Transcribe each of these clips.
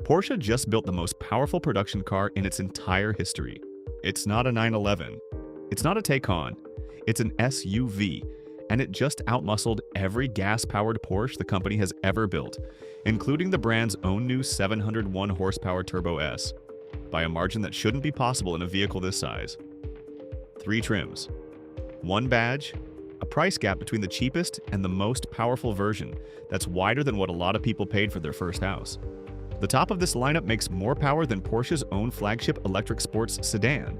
Porsche just built the most powerful production car in its entire history. It's not a 911. It's not a Taycan. It's an SUV, and it just outmuscled every gas-powered Porsche the company has ever built, including the brand's own new 701 horsepower Turbo S, by a margin that shouldn't be possible in a vehicle this size. 3 trims, 1 badge, a price gap between the cheapest and the most powerful version that's wider than what a lot of people paid for their first house. The top of this lineup makes more power than Porsche's own flagship electric sports sedan,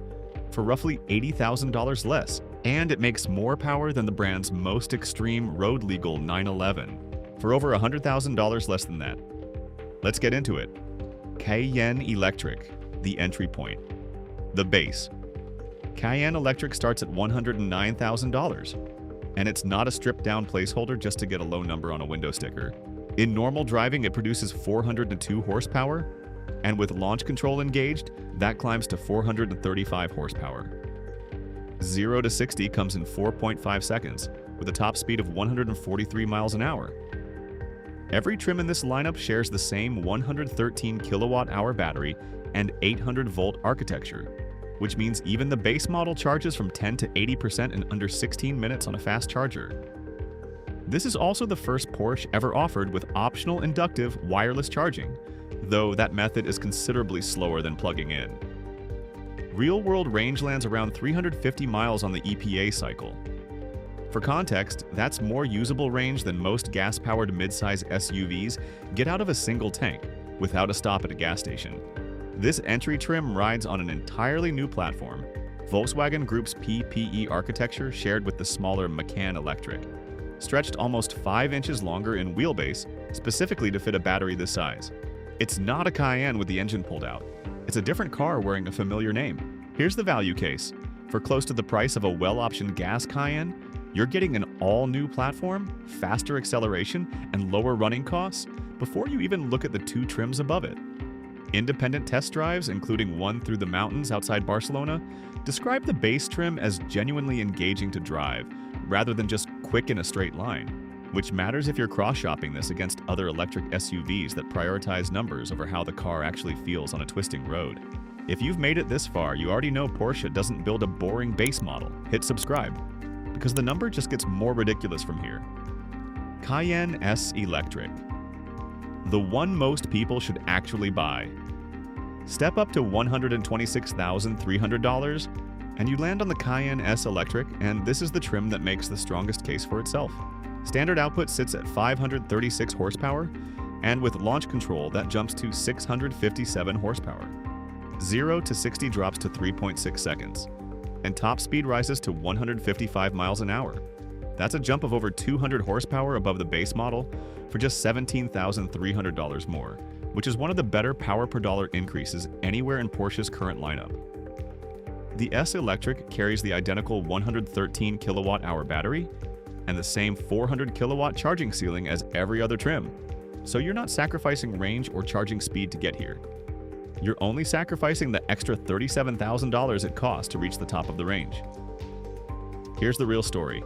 for roughly $80,000 less, and it makes more power than the brand's most extreme road-legal 911, for over $100,000 less than that. Let's get into it. Cayenne Electric, the entry point. The base. Cayenne Electric starts at $109,000, and it's not a stripped-down placeholder just to get a low number on a window sticker. In normal driving, it produces 402 horsepower, and with launch control engaged, that climbs to 435 horsepower. 0 to 60 comes in 4.5 seconds, with a top speed of 143 miles an hour. Every trim in this lineup shares the same 113 kilowatt-hour battery and 800-volt architecture, which means even the base model charges from 10 to 80% in under 16 minutes on a fast charger. This is also the first Porsche ever offered with optional inductive wireless charging, though that method is considerably slower than plugging in. Real-world range lands around 350 miles on the EPA cycle. For context, that's more usable range than most gas-powered midsize SUVs get out of a single tank, without a stop at a gas station. This entry trim rides on an entirely new platform, Volkswagen Group's PPE architecture shared with the smaller Cayenne Electric, stretched almost 5 inches longer in wheelbase, specifically to fit a battery this size. It's not a Cayenne with the engine pulled out. It's a different car wearing a familiar name. Here's the value case. For close to the price of a well-optioned gas Cayenne, you're getting an all-new platform, faster acceleration, and lower running costs before you even look at the 2 trims above it. Independent test drives, including one through the mountains outside Barcelona, describe the base trim as genuinely engaging to drive, rather than just quick in a straight line, which matters if you're cross-shopping this against other electric SUVs that prioritize numbers over how the car actually feels on a twisting road. If you've made it this far, you already know Porsche doesn't build a boring base model. Hit subscribe, because the number just gets more ridiculous from here. Cayenne S Electric. The one most people should actually buy. Step up to $126,300, and you land on the Cayenne S Electric, and this is the trim that makes the strongest case for itself. Standard output sits at 536 horsepower, and with launch control, that jumps to 657 horsepower. 0 to 60 drops to 3.6 seconds, and top speed rises to 155 miles an hour. That's a jump of over 200 horsepower above the base model for just $17,300 more, which is one of the better power per dollar increases anywhere in Porsche's current lineup. The S Electric carries the identical 113 kilowatt-hour battery and the same 400 kilowatt charging ceiling as every other trim, so you're not sacrificing range or charging speed to get here. You're only sacrificing the extra $37,000 it costs to reach the top of the range. Here's the real story.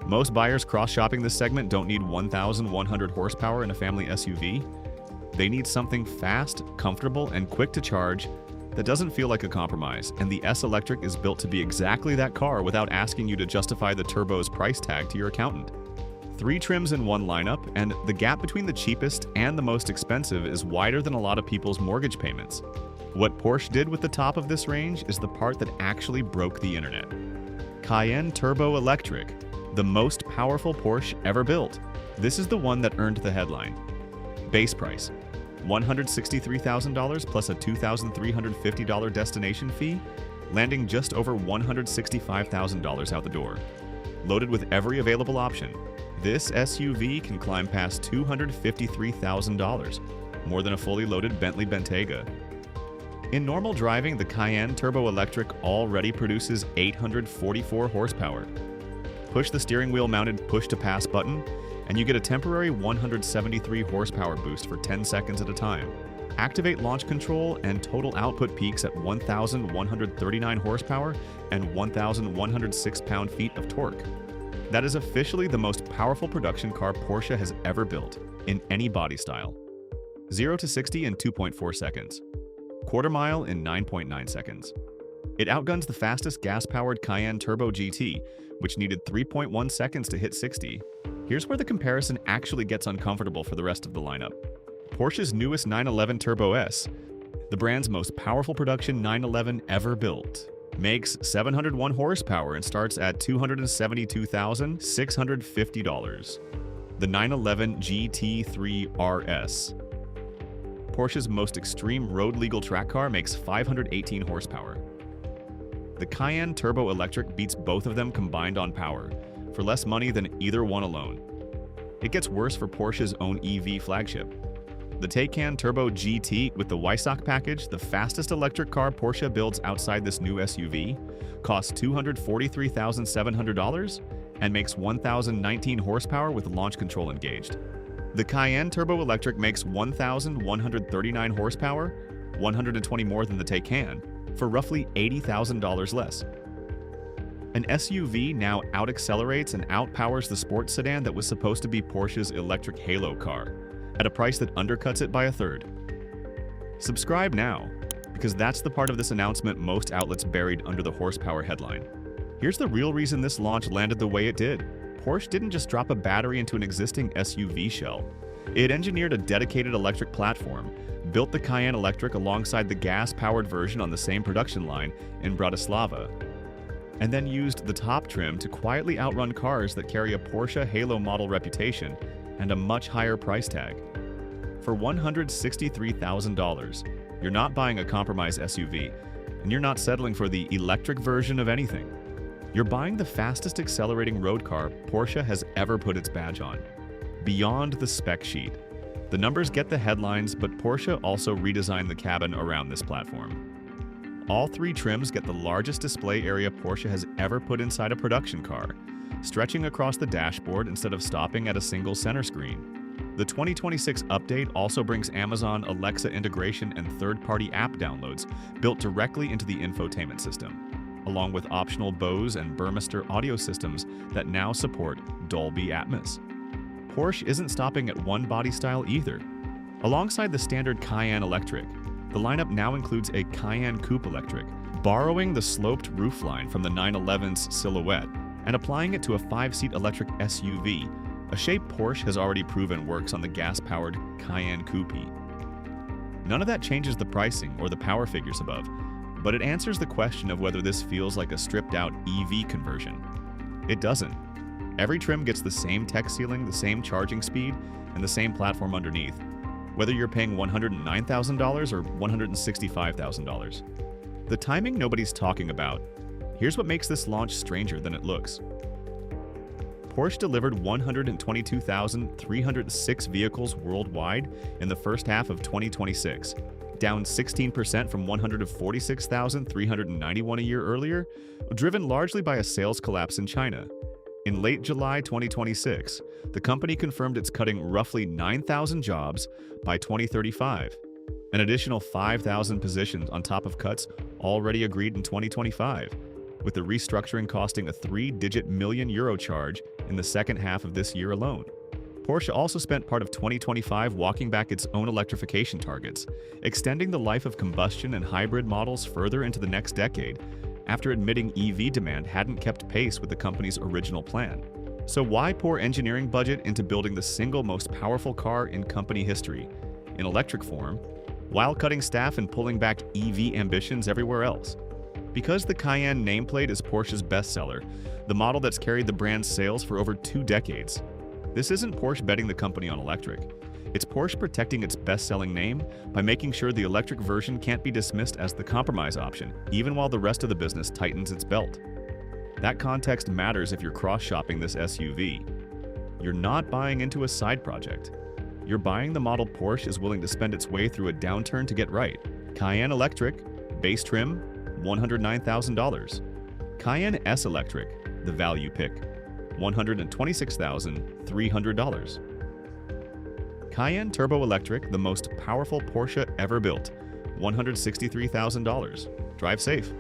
Most buyers cross-shopping this segment don't need 1,100 horsepower in a family SUV. They need something fast, comfortable, and quick to charge that doesn't feel like a compromise, and the S Electric is built to be exactly that car without asking you to justify the turbo's price tag to your accountant. 3 trims in one lineup, and the gap between the cheapest and the most expensive is wider than a lot of people's mortgage payments. What Porsche did with the top of this range is the part that actually broke the internet. Cayenne Turbo Electric, the most powerful Porsche ever built. This is the one that earned the headline. Base price, $163,000 plus a $2,350 destination fee, landing just over $165,000 out the door. Loaded with every available option, this SUV can climb past $253,000, more than a fully loaded Bentley Bentayga. In normal driving, the Cayenne Turbo Electric already produces 844 horsepower. Push the steering wheel mounted push-to-pass button, and you get a temporary 173 horsepower boost for 10 seconds at a time. Activate launch control and total output peaks at 1,139 horsepower and 1,106 pound-feet of torque. That is officially the most powerful production car Porsche has ever built, in any body style. 0 to 60 in 2.4 seconds. Quarter mile in 9.9 seconds. It outguns the fastest gas-powered Cayenne Turbo GT, which needed 3.1 seconds to hit 60. Here's where the comparison actually gets uncomfortable for the rest of the lineup. Porsche's newest 911 Turbo S, the brand's most powerful production 911 ever built, makes 701 horsepower and starts at $272,650. The 911 GT3 RS, Porsche's most extreme road-legal track car, makes 518 horsepower. The Cayenne Turbo Electric beats both of them combined on power, for less money than either one alone. It gets worse for Porsche's own EV flagship. The Taycan Turbo GT with the Weissach package, the fastest electric car Porsche builds outside this new SUV, costs $243,700 and makes 1,019 horsepower with launch control engaged. The Cayenne Turbo Electric makes 1,139 horsepower, 120 more than the Taycan, for roughly $80,000 less. An SUV now out-accelerates and outpowers the sports sedan that was supposed to be Porsche's electric halo car, at a price that undercuts it by a third. Subscribe now, because that's the part of this announcement most outlets buried under the horsepower headline. Here's the real reason this launch landed the way it did. Porsche didn't just drop a battery into an existing SUV shell. It engineered a dedicated electric platform, built the Cayenne Electric alongside the gas-powered version on the same production line in Bratislava, and then used the top trim to quietly outrun cars that carry a Porsche Halo model reputation and a much higher price tag. For $163,000, you're not buying a compromise SUV, and you're not settling for the electric version of anything. You're buying the fastest accelerating road car Porsche has ever put its badge on, beyond the spec sheet. The numbers get the headlines, but Porsche also redesigned the cabin around this platform. All three trims get the largest display area Porsche has ever put inside a production car, stretching across the dashboard instead of stopping at a single center screen. The 2026 update also brings Amazon Alexa integration and third-party app downloads built directly into the infotainment system, along with optional Bose and Burmester audio systems that now support Dolby Atmos. Porsche isn't stopping at one body style either. Alongside the standard Cayenne Electric, the lineup now includes a Cayenne Coupe Electric, borrowing the sloped roofline from the 911's silhouette and applying it to a 5-seat electric SUV, a shape Porsche has already proven works on the gas-powered Cayenne Coupe. None of that changes the pricing or the power figures above, but it answers the question of whether this feels like a stripped-out EV conversion. It doesn't. Every trim gets the same tech ceiling, the same charging speed, and the same platform underneath, whether you're paying $109,000 or $165,000. The timing nobody's talking about. Here's what makes this launch stranger than it looks. Porsche delivered 122,306 vehicles worldwide in the first half of 2026, down 16% from 146,391 a year earlier, driven largely by a sales collapse in China. In late July 2026, the company confirmed it's cutting roughly 9,000 jobs by 2035, an additional 5,000 positions on top of cuts already agreed in 2025, with the restructuring costing a 3-digit million euro charge in the second half of this year alone. Porsche also spent part of 2025 walking back its own electrification targets, extending the life of combustion and hybrid models further into the next decade, after admitting EV demand hadn't kept pace with the company's original plan. So why pour engineering budget into building the single most powerful car in company history, in electric form, while cutting staff and pulling back EV ambitions everywhere else? Because the Cayenne nameplate is Porsche's bestseller, the model that's carried the brand's sales for over 2 decades. This isn't Porsche betting the company on electric. It's Porsche protecting its best-selling name by making sure the electric version can't be dismissed as the compromise option, even while the rest of the business tightens its belt. That context matters if you're cross-shopping this SUV. You're not buying into a side project. You're buying the model Porsche is willing to spend its way through a downturn to get right. Cayenne Electric, base trim, $109,000. Cayenne S Electric, the value pick, $126,300. Cayenne Turbo Electric, the most powerful Porsche ever built, $163,000. Drive safe.